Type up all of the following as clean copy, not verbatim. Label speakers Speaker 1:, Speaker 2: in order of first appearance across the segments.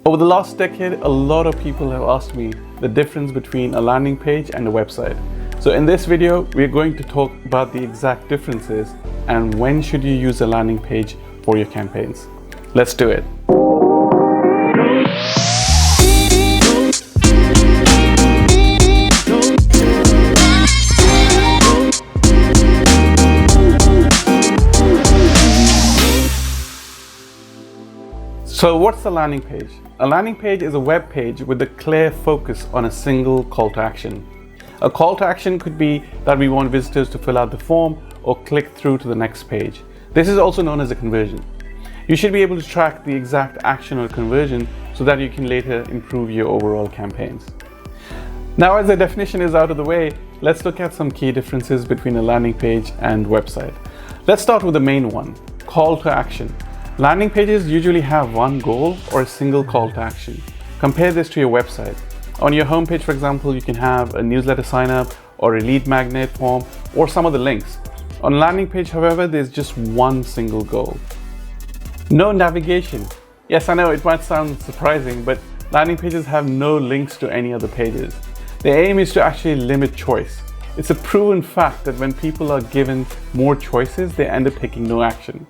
Speaker 1: Over the last decade, a lot of people have asked me the difference between a landing page and a website. So in this video, we're going to talk about the exact differences and when should you use a landing page for your campaigns. Let's do it. So what's a landing page? A landing page is a web page with a clear focus on a single call to action. A call to action could be that we want visitors to fill out the form or click through to the next page. This is also known as a conversion. You should be able to track the exact action or conversion so that you can later improve your overall campaigns. Now, as the definition is out of the way, let's look at some key differences between a landing page and website. Let's start with the main one, call to action. Landing pages usually have one goal or a single call to action. Compare this to your website. On your homepage, for example, you can have a newsletter sign up or a lead magnet form or some of the links. On a landing page, however, there's just one single goal. No navigation. Yes, I know it might sound surprising, but landing pages have no links to any other pages. The aim is to actually limit choice. It's a proven fact that when people are given more choices, they end up taking no action.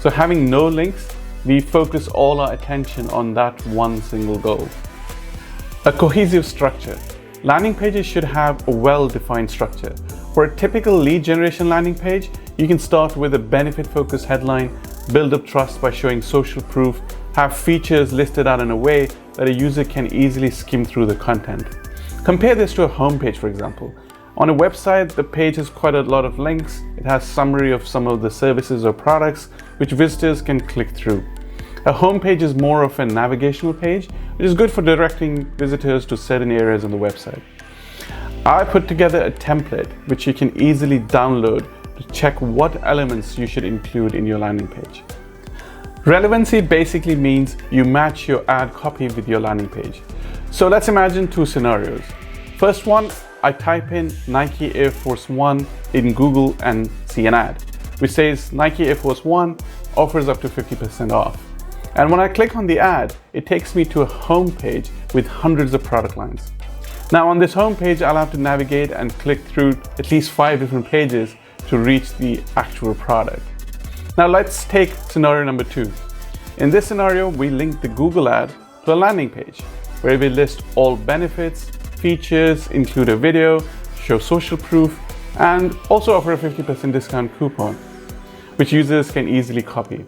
Speaker 1: So having no links, we focus all our attention on that one single goal. A cohesive structure. Landing pages should have a well-defined structure. For a typical lead generation landing page, you can start with a benefit-focused headline, build up trust by showing social proof, have features listed out in a way that a user can easily skim through the content. Compare this to a homepage, for example. On a website, the page has quite a lot of links. It has summary of some of the services or products which visitors can click through. A homepage is more of a navigational page, which is good for directing visitors to certain areas on the website. I put together a template which you can easily download to check what elements you should include in your landing page. Relevancy basically means you match your ad copy with your landing page. So let's imagine two scenarios. First one, I type in Nike Air Force 1 in Google and see an ad, which says Nike Air Force 1 offers up to 50% off. And when I click on the ad, it takes me to a home page with hundreds of product lines. Now on this home page, I'll have to navigate and click through at least 5 different pages to reach the actual product. Now let's take scenario number 2. In this scenario, we link the Google ad to a landing page where we list all benefits, features, include a video, show social proof, and also offer a 50% discount coupon, which users can easily copy.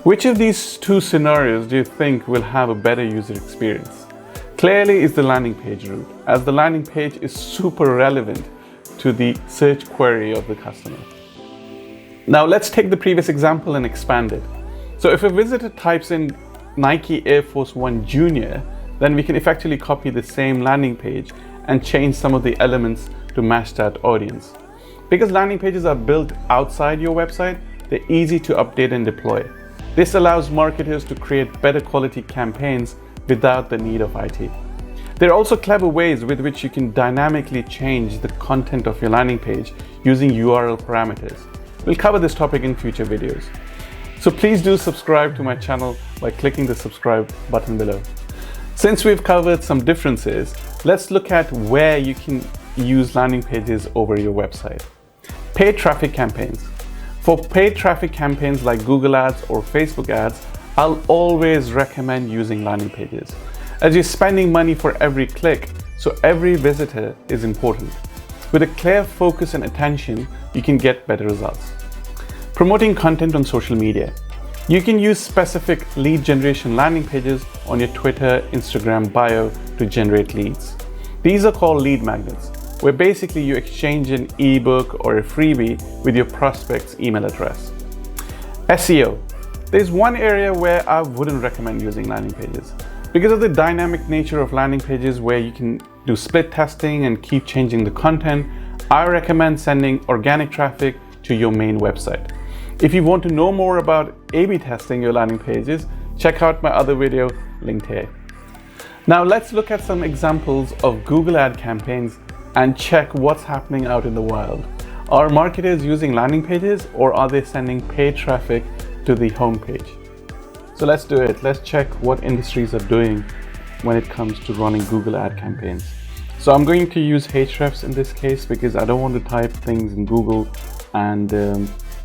Speaker 1: Which of these two scenarios do you think will have a better user experience? Clearly is the landing page route, as the landing page is super relevant to the search query of the customer. Now let's take the previous example and expand it. So if a visitor types in Nike Air Force 1 Junior, then we can effectively copy the same landing page and change some of the elements to match that audience. Because landing pages are built outside your website, they're easy to update and deploy. This allows marketers to create better quality campaigns without the need of IT. There are also clever ways with which you can dynamically change the content of your landing page using URL parameters. We'll cover this topic in future videos. So please do subscribe to my channel by clicking the subscribe button below. Since we've covered some differences, let's look at where you can use landing pages over your website. Paid traffic campaigns. For paid traffic campaigns like Google ads or Facebook ads, I'll always recommend using landing pages, as you're spending money for every click, so every visitor is important. With a clear focus and attention, you can get better results. Promoting content on social media. You can use specific lead generation landing pages on your Twitter, Instagram bio to generate leads. These are called lead magnets, where basically you exchange an ebook or a freebie with your prospect's email address. SEO. There's one area where I wouldn't recommend using landing pages. Because of the dynamic nature of landing pages where you can do split testing and keep changing the content, I recommend sending organic traffic to your main website. If you want to know more about A/B testing your landing pages, check out my other video linked here. Now let's look at some examples of Google ad campaigns and check what's happening out in the wild. Are marketers using landing pages or are they sending paid traffic to the homepage? So let's do it. Let's check what industries are doing when it comes to running Google ad campaigns. So I'm going to use Hrefs in this case because I don't want to type things in Google and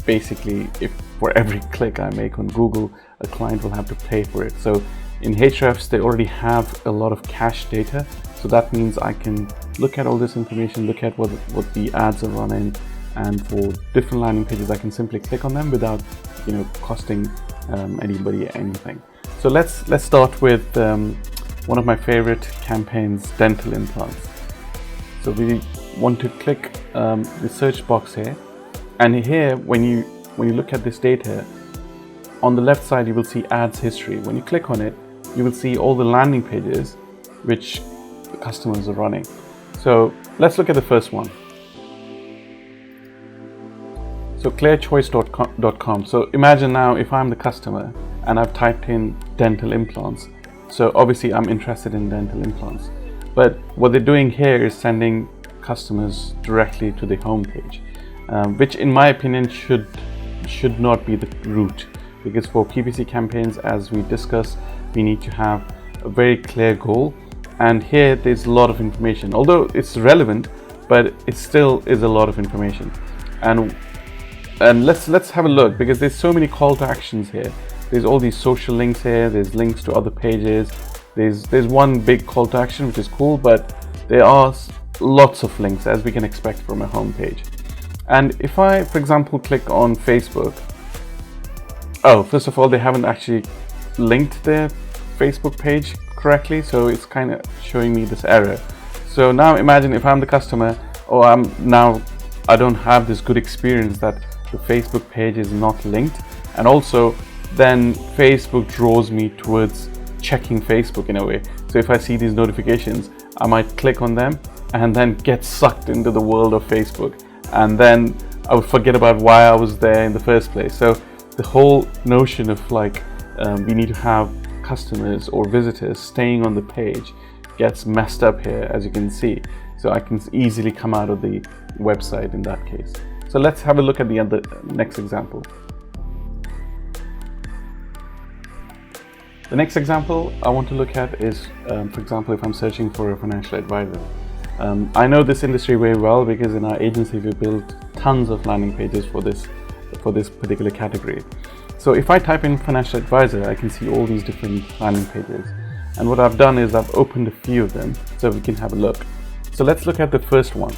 Speaker 1: basically if for every click I make on Google, a client will have to pay for it. So in Hrefs, they already have a lot of cache data. So that means I can look at all this information, look at what the ads are running, and for different landing pages, I can simply click on them without, costing anybody anything. So let's start with one of my favorite campaigns, dental implants. So we want to click the search box here, and here when you look at this data, on the left side you will see ads history. When you click on it, you will see all the landing pages which the customers are running. So let's look at the first one. So clearchoice.com. So imagine now if I'm the customer and I've typed in dental implants. So obviously I'm interested in dental implants. But what they're doing here is sending customers directly to the home page, which in my opinion should not be the route, because for PPC campaigns, as we discussed, we need to have a very clear goal. And here there's a lot of information, although it's relevant, but it still is a lot of information. And let's have a look, because there's so many call to actions here. There's all these social links here, there's links to other pages, there's one big call to action which is cool, but there are lots of links as we can expect from a home page. And if I, for example, click on Facebook, first of all, they haven't actually linked their Facebook page correctly, so it's kind of showing me this error. So now imagine if I'm the customer, or I don't have this good experience that the Facebook page is not linked, and also then Facebook draws me towards checking Facebook in a way. So if I see these notifications, I might click on them and then get sucked into the world of Facebook, and then I would forget about why I was there in the first place. So the whole notion of we need to have customers or visitors staying on the page gets messed up here, as you can see. So I can easily come out of the website in that case. So let's have a look at the next example. The next example I want to look at is, for example, if I'm searching for a financial advisor. I know this industry very well because in our agency we built tons of landing pages for this particular category. So if I type in financial advisor, I can see all these different landing pages. And what I've done is I've opened a few of them so we can have a look. So let's look at the first one.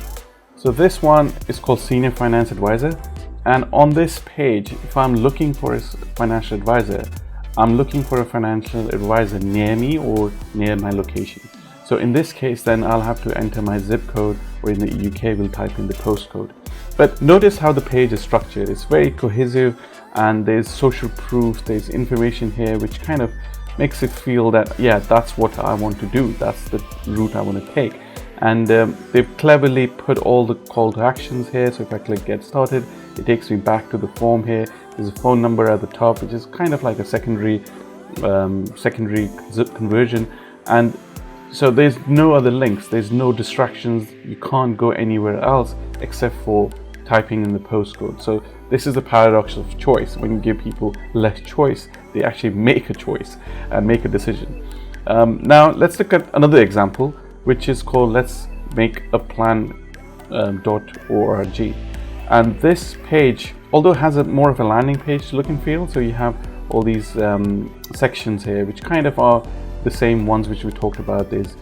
Speaker 1: So this one is called Senior Finance Advisor. And on this page, if I'm looking for a financial advisor, I'm looking for a financial advisor near me or near my location. So in this case, then I'll have to enter my zip code, or in the UK, we'll type in the postcode. But notice how the page is structured. It's very cohesive, and there's social proof, there's information here, which kind of makes it feel that, yeah, that's what I want to do. That's the route I want to take. And they've cleverly put all the call to actions here. So if I click get started, it takes me back to the form here. There's a phone number at the top, which is kind of like a secondary zip conversion. And so there's no other links, there's no distractions. You can't go anywhere else except for typing in the postcode. So this is the paradox of choice. When you give people less choice, they actually make a choice and make a decision. Now let's look at another example, which is called let's make a plan.org. And this page, although it has more of a landing page look and feel, so you have all these sections here, which kind of are the same ones which we talked about. There's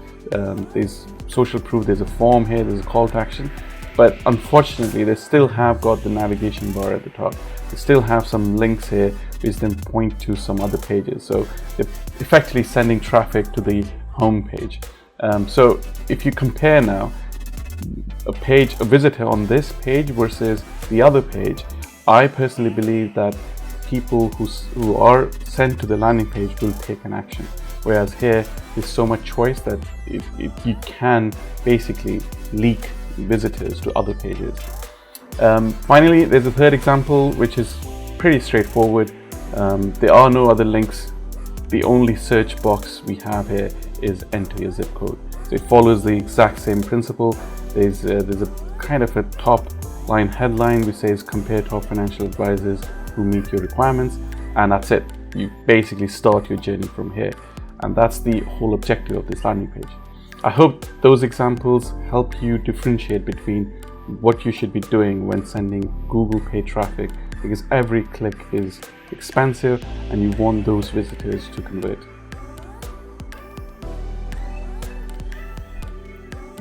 Speaker 1: social proof, there's a form here, there's a call to action, but unfortunately they still have got the navigation bar at the top. They still have some links here which then point to some other pages, so they're effectively sending traffic to the home page. So if you compare now a visitor on this page versus the other page, I personally believe that people who are sent to the landing page will take an action. Whereas here, there's so much choice that you can basically leak visitors to other pages. Finally, there's a third example, which is pretty straightforward. There are no other links. The only search box we have here is enter your zip code. So it follows the exact same principle. There's a kind of a top line headline which says compare top financial advisors who meet your requirements, and that's it. you basically start your journey from here. And that's the whole objective of this landing page. I hope those examples help you differentiate between what you should be doing when sending Google paid traffic, because every click is expensive and you want those visitors to convert.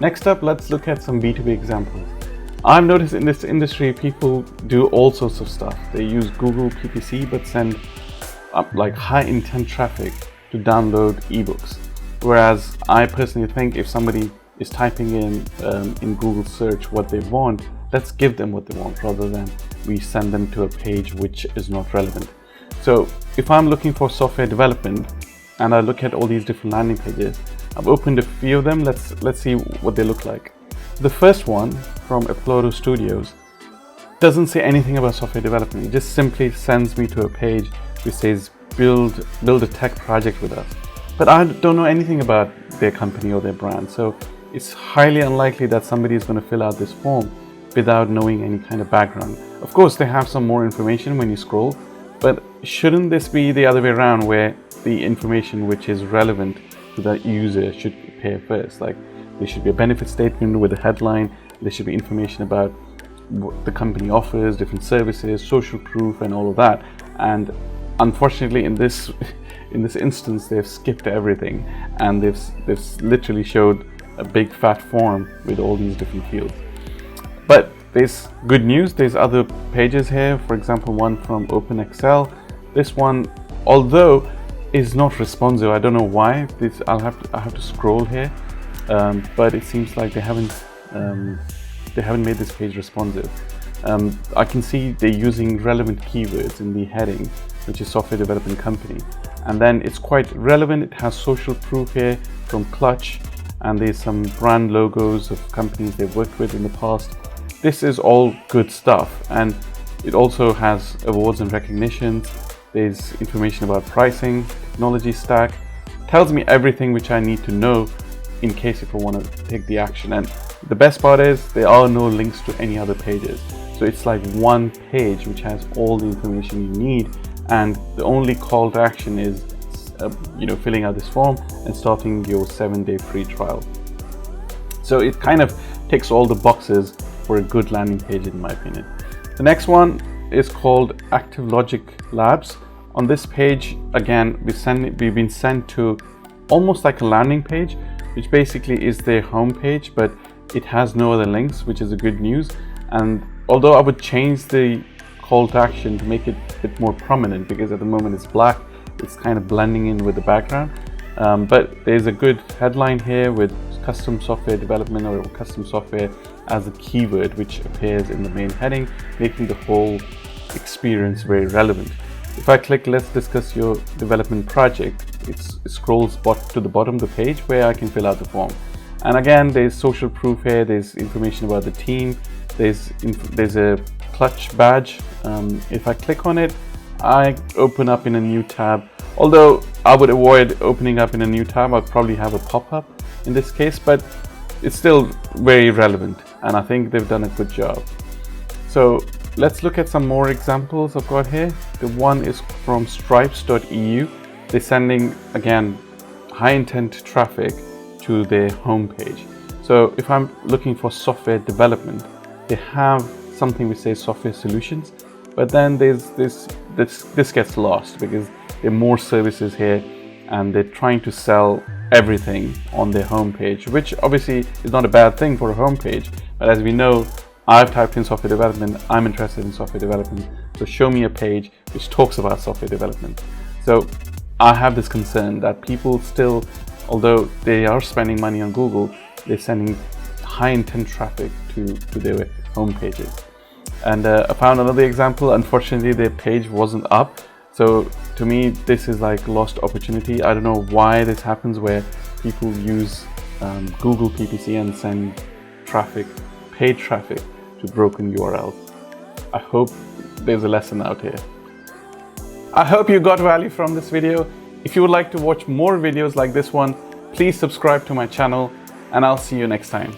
Speaker 1: Next up, let's look at some B2B examples. I've noticed in this industry, people do all sorts of stuff. They use Google PPC, but send up like high intent traffic to download ebooks. Whereas I personally think if somebody is typing in Google search what they want, let's give them what they want rather than we send them to a page which is not relevant. So if I'm looking for software development and I look at all these different landing pages, I've opened a few of them. Let's see what they look like. The first one from Uploader Studios doesn't say anything about software development. It just simply sends me to a page which says build a tech project with us. But I don't know anything about their company or their brand, so it's highly unlikely that somebody is going to fill out this form without knowing any kind of background. Of course, they have some more information when you scroll, but shouldn't this be the other way around, where the information which is relevant to that user should appear first? Like, there should be a benefit statement with a headline, there should be information about what the company offers, different services, social proof and all of that. And unfortunately in this instance they've skipped everything, and they've literally showed a big fat form with all these different fields. But there's good news, there's other pages here. For example, one from OpenExcel. This one, although is not responsive, I don't know why. I have to scroll here, but it seems like they haven't made this page responsive. I can see they're using relevant keywords in the heading, which is software development company, and then it's quite relevant. It has social proof here from Clutch, and there's some brand logos of companies they've worked with in the past. This is all good stuff, and it also has awards and recognitions. There's information about pricing, technology stack, tells me everything which I need to know in case if I want to take the action. And the best part is there are no links to any other pages, so it's like one page which has all the information you need, and the only call to action is filling out this form and starting your 7-day free trial. So it kind of ticks all the boxes for a good landing page in my opinion. The next one is called Active Logic Labs. On this page, again, we've been sent to almost like a landing page, which basically is their home page, but it has no other links, which is a good news. And although I would change the call to action to make it a bit more prominent, because at the moment it's black, it's kind of blending in with the background. But there's a good headline here with custom software development or custom software as a keyword which appears in the main heading, making the whole experience very relevant. If I click let's discuss your development project, it scrolls to the bottom of the page where I can fill out the form. And again, there's social proof here, there's information about the team, there's a Clutch badge. If I click on it, I open up in a new tab. Although I would avoid opening up in a new tab, I'd probably have a pop-up in this case, but it's still very relevant, and I think they've done a good job. So let's look at some more examples I've got here. The one is from stripes.eu. They're sending, again, high intent traffic to their homepage. So if I'm looking for software development, they have something which says software solutions, but then there's this gets lost because there are more services here, and they're trying to sell everything on their homepage, which obviously is not a bad thing for a homepage. But as we know, I've typed in software development, I'm interested in software development, so show me a page which talks about software development. So I have this concern that people still, although they are spending money on Google, they're sending high intent traffic to their home pages. And I found another example. Unfortunately, their page wasn't up. So to me, this is like lost opportunity. I don't know why this happens, where people use Google PPC and send traffic, paid traffic, to broken URLs. I hope there's a lesson out here. I hope you got value from this video. If you would like to watch more videos like this one, please subscribe to my channel, and I'll see you next time.